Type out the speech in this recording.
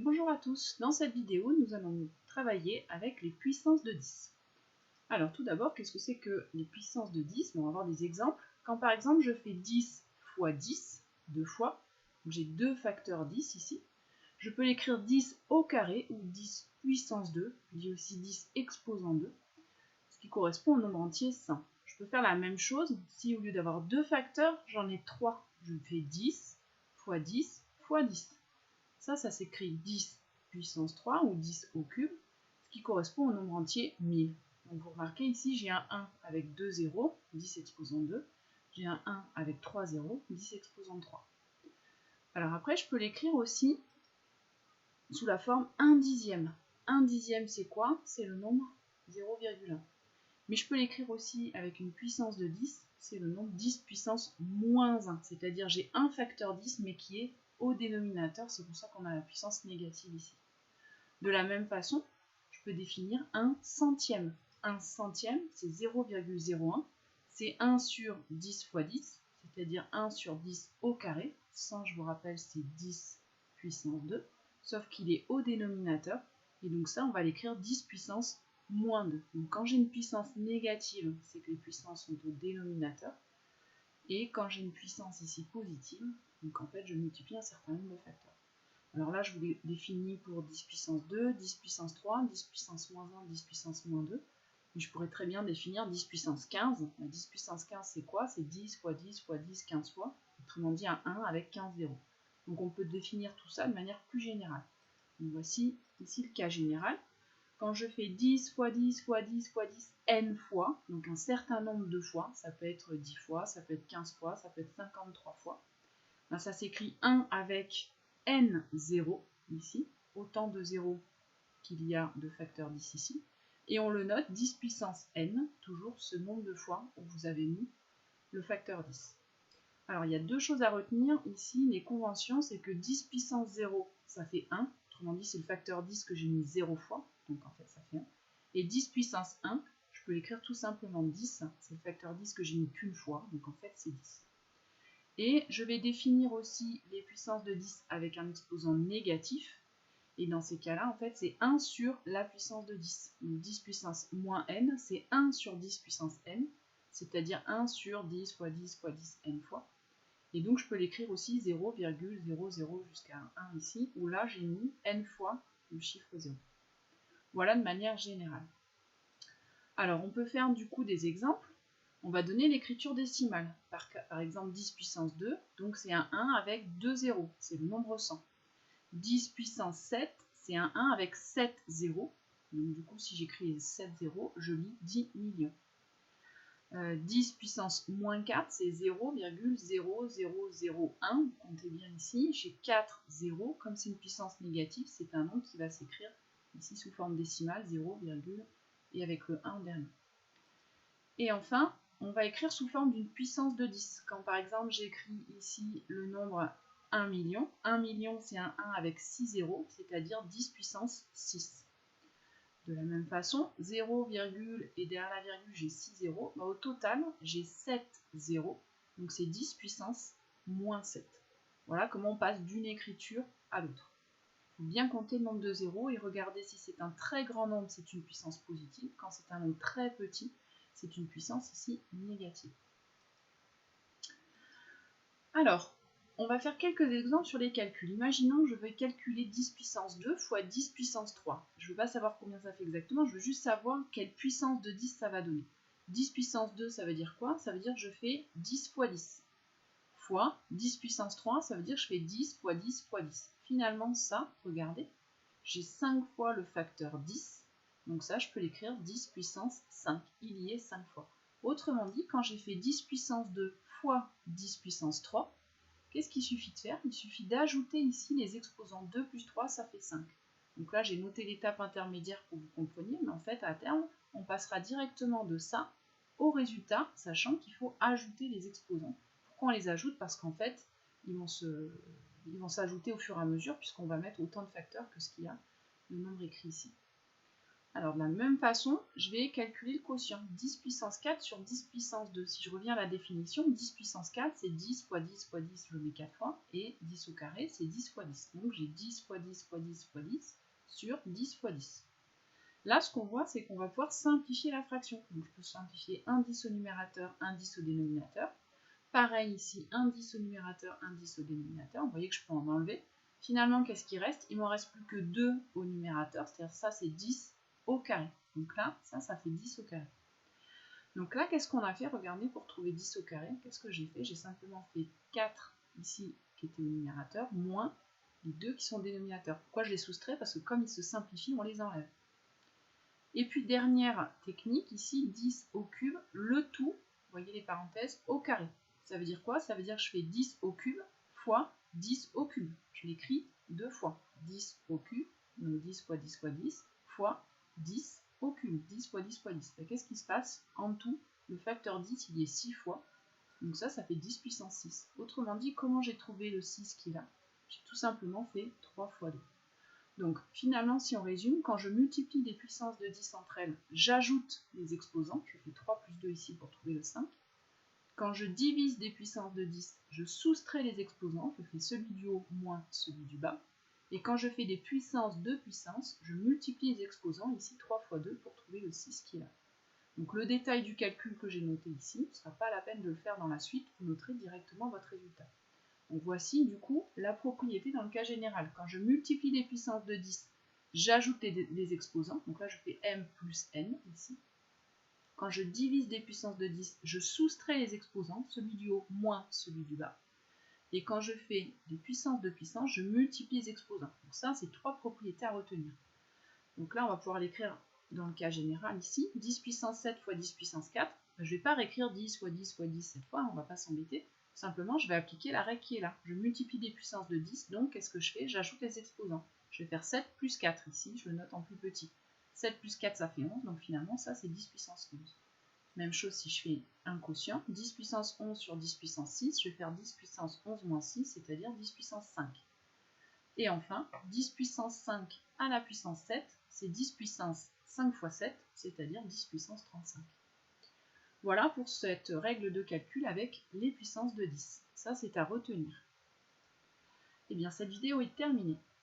Bonjour à tous, dans cette vidéo nous allons travailler avec les puissances de 10. Alors tout d'abord, qu'est-ce que c'est que les puissances de 10? On va voir des exemples. Quand par exemple je fais 10 fois 10, deux fois, j'ai deux facteurs 10 ici, je peux l'écrire 10 au carré ou 10 puissance 2, je dis aussi 10 exposant 2, ce qui correspond au nombre entier 100. Je peux faire la même chose si au lieu d'avoir deux facteurs, j'en ai 3. Je fais 10 fois 10 fois 10. Ça s'écrit 10 puissance 3 ou 10 au cube, ce qui correspond au nombre entier 1000. Donc vous remarquez ici, j'ai un 1 avec 2 zéros, 10 exposant 2. J'ai un 1 avec 3 zéros, 10 exposant 3. Alors après, je peux l'écrire aussi sous la forme 1 dixième. 1 dixième, c'est quoi? C'est le nombre 0,1. Mais je peux l'écrire aussi avec une puissance de 10, c'est le nombre 10 puissance moins 1. C'est-à-dire j'ai un facteur 10, mais qui est au dénominateur, c'est pour ça qu'on a la puissance négative ici. De la même façon, je peux définir un centième. Un centième, c'est 0,01, c'est 1 sur 10 fois 10, c'est-à-dire 1 sur 10 au carré. 100, je vous rappelle, c'est 10 puissance 2, sauf qu'il est au dénominateur, et donc ça, on va l'écrire 10 puissance moins 2. Donc quand j'ai une puissance négative, c'est que les puissances sont au dénominateur, et quand j'ai une puissance ici positive, donc en fait je multiplie un certain nombre de facteurs. Alors là je vous l'ai défini pour 10 puissance 2, 10 puissance 3, 10 puissance moins 1, 10 puissance moins 2. Mais je pourrais très bien définir 10 puissance 15. La 10 puissance 15 c'est quoi? C'est 10 fois 10 fois 10, 15 fois. Autrement dit un 1 avec 15 zéros. Donc on peut définir tout ça de manière plus générale. Donc voici ici le cas général. Quand je fais 10 fois 10 fois 10 fois 10 n fois, donc un certain nombre de fois, ça peut être 10 fois, ça peut être 15 fois, ça peut être 53 fois, ben ça s'écrit 1 avec n 0 ici, autant de zéros qu'il y a de facteurs 10 ici, et on le note 10 puissance n, toujours ce nombre de fois où vous avez mis le facteur 10. Alors il y a deux choses à retenir ici, les conventions, c'est que 10 puissance 0, ça fait 1, autrement dit c'est le facteur 10 que j'ai mis 0 fois, donc en fait ça fait 1, et 10 puissance 1, je peux l'écrire tout simplement 10, c'est le facteur 10 que j'ai mis qu'une fois, donc en fait c'est 10. Et je vais définir aussi les puissances de 10 avec un exposant négatif, et dans ces cas-là, en fait, c'est 1 sur la puissance de 10. Donc 10 puissance moins n, c'est 1 sur 10 puissance n, c'est-à-dire 1 sur 10 fois 10 fois 10 n fois. Et donc je peux l'écrire aussi 0,00 jusqu'à 1 ici, où là j'ai mis n fois le chiffre 0. Voilà de manière générale. Alors on peut faire du coup des exemples. On va donner l'écriture décimale. Par exemple 10 puissance 2, donc c'est un 1 avec 2 zéros, c'est le nombre 100. 10 puissance 7, c'est un 1 avec 7 zéros. Donc du coup si j'écris 7 zéros, je lis 10 millions. 10 puissance moins 4, c'est 0,0001. Comptez bien ici, j'ai 4 zéros. Comme c'est une puissance négative, c'est un nombre qui va s'écrire ici sous forme décimale, 0, et avec le 1 en dernier. Et enfin, on va écrire sous forme d'une puissance de 10. Quand par exemple j'écris ici le nombre 1 million, 1 million c'est un 1 avec 6 zéros, c'est-à-dire 10 puissance 6. De la même façon, 0, et derrière la virgule, j'ai 6 zéros. Bah, au total, j'ai 7 zéros. Donc c'est 10 puissance moins 7. Voilà comment on passe d'une écriture à l'autre. Il faut bien compter le nombre de zéros et regarder si c'est un très grand nombre, c'est une puissance positive. Quand c'est un nombre très petit, c'est une puissance ici négative. Alors, on va faire quelques exemples sur les calculs. Imaginons que je veux calculer 10 puissance 2 fois 10 puissance 3. Je ne veux pas savoir combien ça fait exactement, je veux juste savoir quelle puissance de 10 ça va donner. 10 puissance 2, ça veut dire quoi? Ça veut dire que je fais 10 fois 10. Fois 10 puissance 3, ça veut dire que je fais 10 fois 10 fois 10. Finalement, ça, regardez, j'ai 5 fois le facteur 10. Donc ça, je peux l'écrire 10 puissance 5. Il y est 5 fois. Autrement dit, quand j'ai fait 10 puissance 2 fois 10 puissance 3, qu'est-ce qu'il suffit de faire? Il suffit d'ajouter ici les exposants 2 plus 3, ça fait 5. Donc là, j'ai noté l'étape intermédiaire pour que vous compreniez, mais en fait, à terme, on passera directement de ça au résultat, sachant qu'il faut ajouter les exposants. Pourquoi on les ajoute? Parce qu'en fait, ils vont s'ajouter au fur et à mesure, puisqu'on va mettre autant de facteurs que ce qu'il y a le nombre écrit ici. Alors de la même façon, je vais calculer le quotient. 10 puissance 4 sur 10 puissance 2. Si je reviens à la définition, 10 puissance 4, c'est 10 fois 10 fois 10, je le mets 4 fois, et 10 au carré, c'est 10 fois 10. Donc j'ai 10 fois 10 fois 10 fois 10 sur 10 fois 10. Là, ce qu'on voit, c'est qu'on va pouvoir simplifier la fraction. Donc je peux simplifier un 10 au numérateur, un 10 au dénominateur. Pareil ici, un 10 au numérateur, un 10 au dénominateur. Vous voyez que je peux en enlever. Finalement, qu'est-ce qui reste? Il ne me reste plus que 2 au numérateur, c'est-à-dire ça, c'est 10 au carré. Donc là, ça fait 10 au carré. Donc là, qu'est-ce qu'on a fait? Regardez, pour trouver 10 au carré, qu'est-ce que j'ai fait? J'ai simplement fait 4 ici, qui était au numérateur, moins les 2 qui sont au dénominateur. Pourquoi je les soustrais? Parce que comme ils se simplifient, on les enlève. Et puis, dernière technique, ici, 10 au cube, le tout, vous voyez les parenthèses, au carré. Ça veut dire quoi? Ça veut dire que je fais 10 au cube fois 10 au cube. Je l'écris 2 fois. 10 au cube, donc 10 fois 10 fois 10, fois 10 au cube. 10 fois 10 fois 10. Qu'est-ce qui se passe? En tout, le facteur 10, il est 6 fois. Donc ça fait 10 puissance 6. Autrement dit, comment j'ai trouvé le 6 qu'il a? J'ai tout simplement fait 3 fois 2. Donc finalement, si on résume, quand je multiplie des puissances de 10 entre elles, j'ajoute les exposants. Je fais 3 plus 2 ici pour trouver le 5. Quand je divise des puissances de 10, je soustrais les exposants. Je fais celui du haut moins celui du bas. Et quand je fais des puissances de puissance, je multiplie les exposants, ici 3 fois 2, pour trouver le 6 qu'il a. Donc le détail du calcul que j'ai noté ici, ce ne sera pas la peine de le faire dans la suite, vous noterez directement votre résultat. Donc voici du coup la propriété dans le cas général. Quand je multiplie des puissances de 10, j'ajoute les exposants. Donc là je fais m plus n ici. Quand je divise des puissances de 10, je soustrais les exposants, celui du haut moins celui du bas. Et quand je fais des puissances de puissance, je multiplie les exposants. Donc ça, c'est 3 propriétés à retenir. Donc là, on va pouvoir l'écrire dans le cas général ici. 10 puissance 7 fois 10 puissance 4. Je ne vais pas réécrire 10 fois 10 fois 10 cette fois, on ne va pas s'embêter. Simplement, je vais appliquer la règle qui est là. Je multiplie des puissances de 10, donc qu'est-ce que je fais? J'ajoute les exposants. Je vais faire 7 plus 4 ici, je le note en plus petit. 7 plus 4, ça fait 11, donc finalement, ça, c'est 10 puissance 11. Même chose si je fais un quotient. 10 puissance 11 sur 10 puissance 6, je vais faire 10 puissance 11 moins 6, c'est-à-dire 10 puissance 5. Et enfin, 10 puissance 5 à la puissance 7, c'est 10 puissance 5 fois 7, c'est-à-dire 10 puissance 35. Voilà pour cette règle de calcul avec les puissances de 10. Ça, c'est à retenir. Et bien, cette vidéo est terminée.